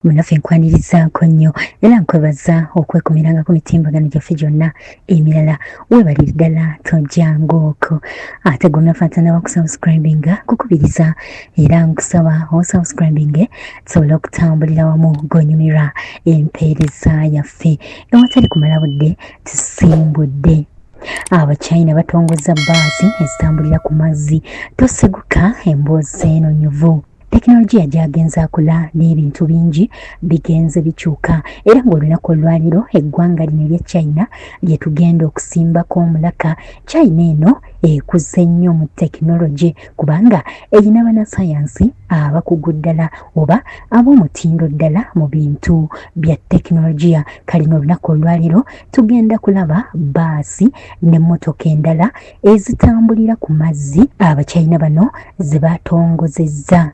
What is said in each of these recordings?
Munafu enkwanirizaako nnyo era nkwebaza okwekumiranga ku mitimbagano gyaffe gyonna emirala. Weebalire ddala tojjangaoko. Ate gwe munafu atandaba okusubscribinga kukubiriza era nkusaba osubscribinge tusobole okutambulira wamu g'onyumirwa empeereza yaffe. Ewatali kumala budde tusimbudde. Abachina batongozza bbaasi ezitambulira ku mazzi. Toseguka emboozi eno nnyuvu. Tekinologiya gyagenza akula n'ebintu bingi bigenze bikyuka era ng'olunaku olwaliro eggwanga lino erya China lye tugenda okusimbako omulaka. China eno ekuze nnyo mu tekinologi kubanga erina bannasayansi abakugu ddala oba ab'omutindo ddala mu bintu bya tekinologiya. Kale n'olunaku olwaliro tugenda kulaba bbaasi n'emmotoka endala ezitambulira ku mazzi Abachina bano ze batongozezza.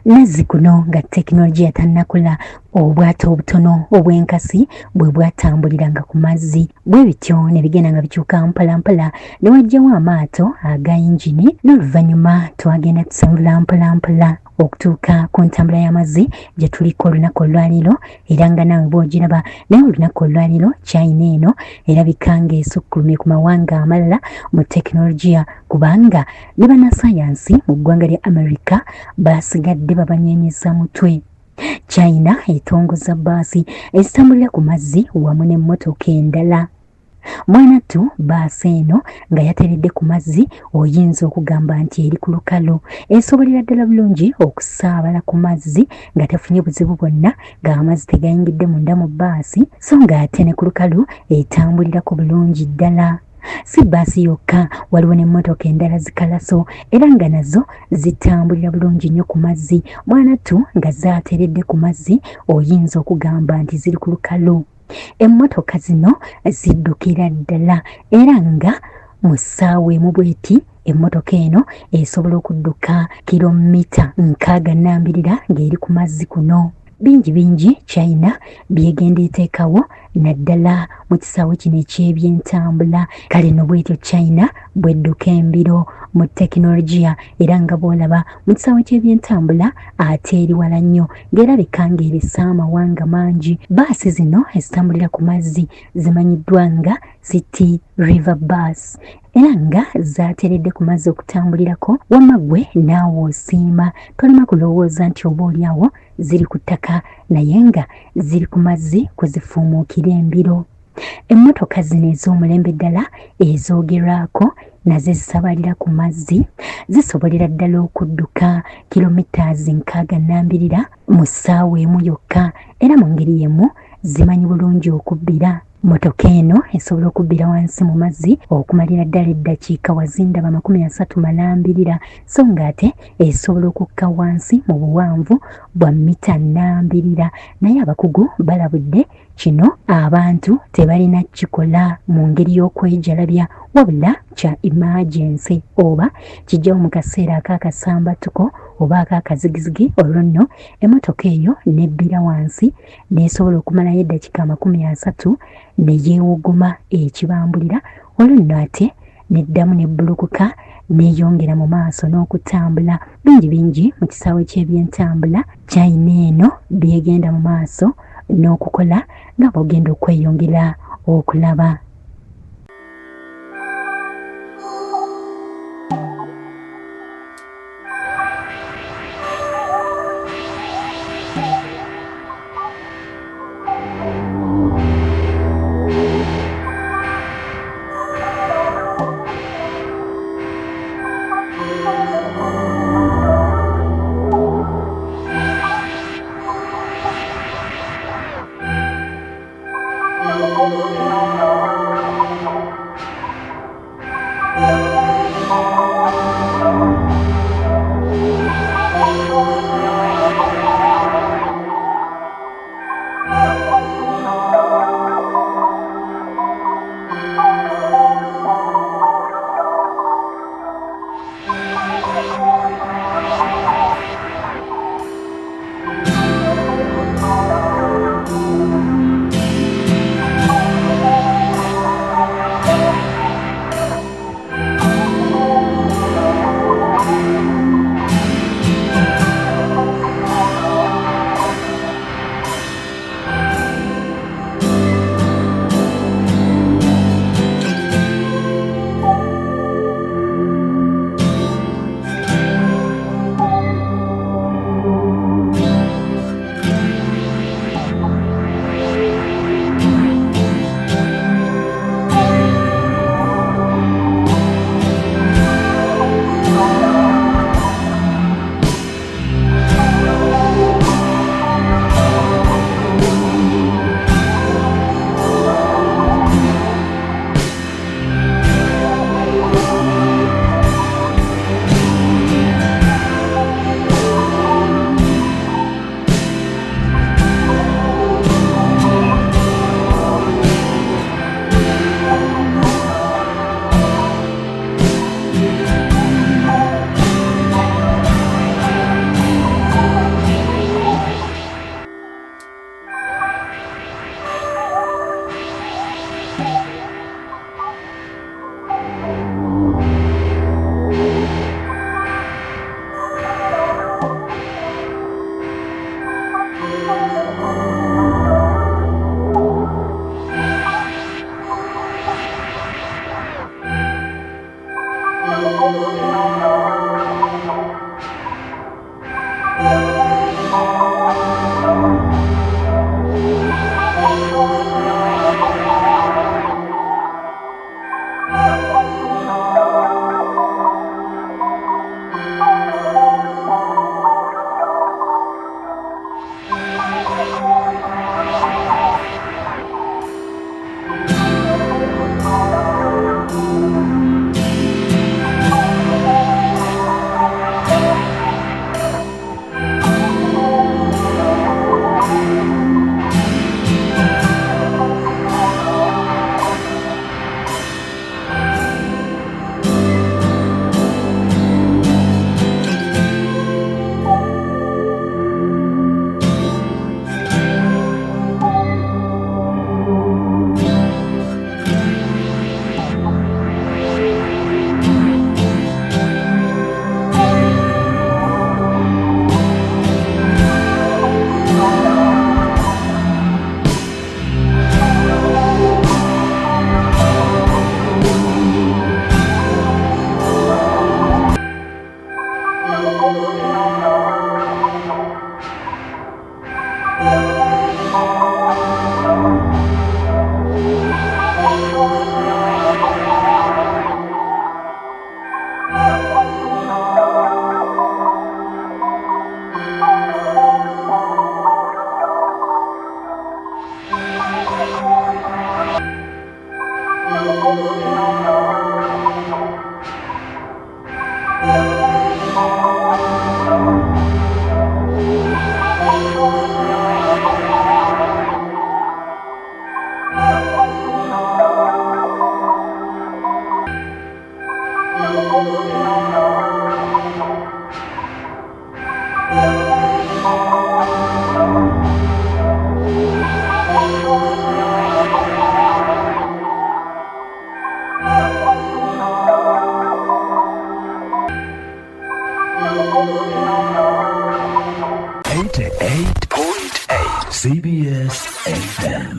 Nazzi kuno nga tekinologiya tannakula obwato obutono obw'enkasi bwe bwatambuliranga ku mazzi bwe bityo ne bigenda nga bikyuka mpolampola ne wajjawo amaato aga yingini n'oluvannyuma twagenda tusembula mpolampola okutuuka ku ntambula y'amazzi gye tuliko olunaku olwaliro era nga naawe bw'ogiraba naye olunaku olwaliro China eno erabika ng'esukkulumye ku mawanga amalala mu tekinologiya kubanga ne bannasayansi mu ggwanga lya America basigadde babanyeenyeza mutwe. China etongozza bbaasi ezitambulira ku mazzi wamu n'emmotoka endala. Mwanattu bbaasi eno nga yateredde ku mazzi oyinza okugamba nti eri ku lukalu. Esobolera ddala bulungi okusaabala ku mazzi nga tefunye buzibu bwonna ng'amazzi tegayingidde munda mu bbaasi so ng'ate ne ku lukalu etambulirako bulungi ddala. Si bbaasi yokka, waliwo n'emmotoka endala zikalaso era nga nazo zitambulira bulungi nnyo ku mazzi. Mwanattu nga zaateredde ku mazzi oyinza okugamba nti ziri ku lukalu. Emmotoka zino ziddukira ddala era nga mu ssaawa emu bw'eti emmotoka eno esobola okudduka kilomita 62 ng'eri ku mazzi kuno. Bingi China byegenda eteekawo naddala mu kisaawe kino eky'ebyentambula. Kale no bwetyo China bwedduka embiro mu tekinologiya era nga bw'olaba mu kisaawe ky'ebyentambula ate eri wala nnyo ng'erabika ng'eresa amawanga mangi. Bbaasi zino ezitambulira ku mazzi zimanyiddwa nga City River Bus era nga zaateredde ku mazzi okutambulirako wamma gwe naawe osiima tolema kulowooza nti oba oliawo ziri ku ttaka naye nga ziri ku mazzi kuzifuumuukira embiro. Emmotoka zino ez'omulembe ddala ezoogerwako nazo zisabalira ku mazzi zisobolera ddala okudduka kilomita 62 mu ssaawa emu yokka era mu ngeri yemu zimanyi bulungi okubbira. Mmotoka eno esobola okubbira wansi mu mazzi okumalira ddala eddakiika wazindaba 32 so ng'ate esobola okukka wansi mu buwanvu bwa mita 4 naye abakugu balabudde kino abantu tebalina kikola mu ngeri y'okwejalabya wabula kya emergency oba kijjawo mu kaseera ak'akasambatuko oba ak'akazigizigi. Olwo nno emmotoka eyo nebbira wansi n'esobola okumalayo eddakiika 30 ne yeewogoma ekibambulira. Olwo nno ate neddamu nebbulukuka neeyongera mu maaso n'okutambula. Bingi mu kisaawe ky'ebyentambula China eno byegenda mu maaso n'okukola nga bw'ogenda okweyongera okulaba. CBS FM.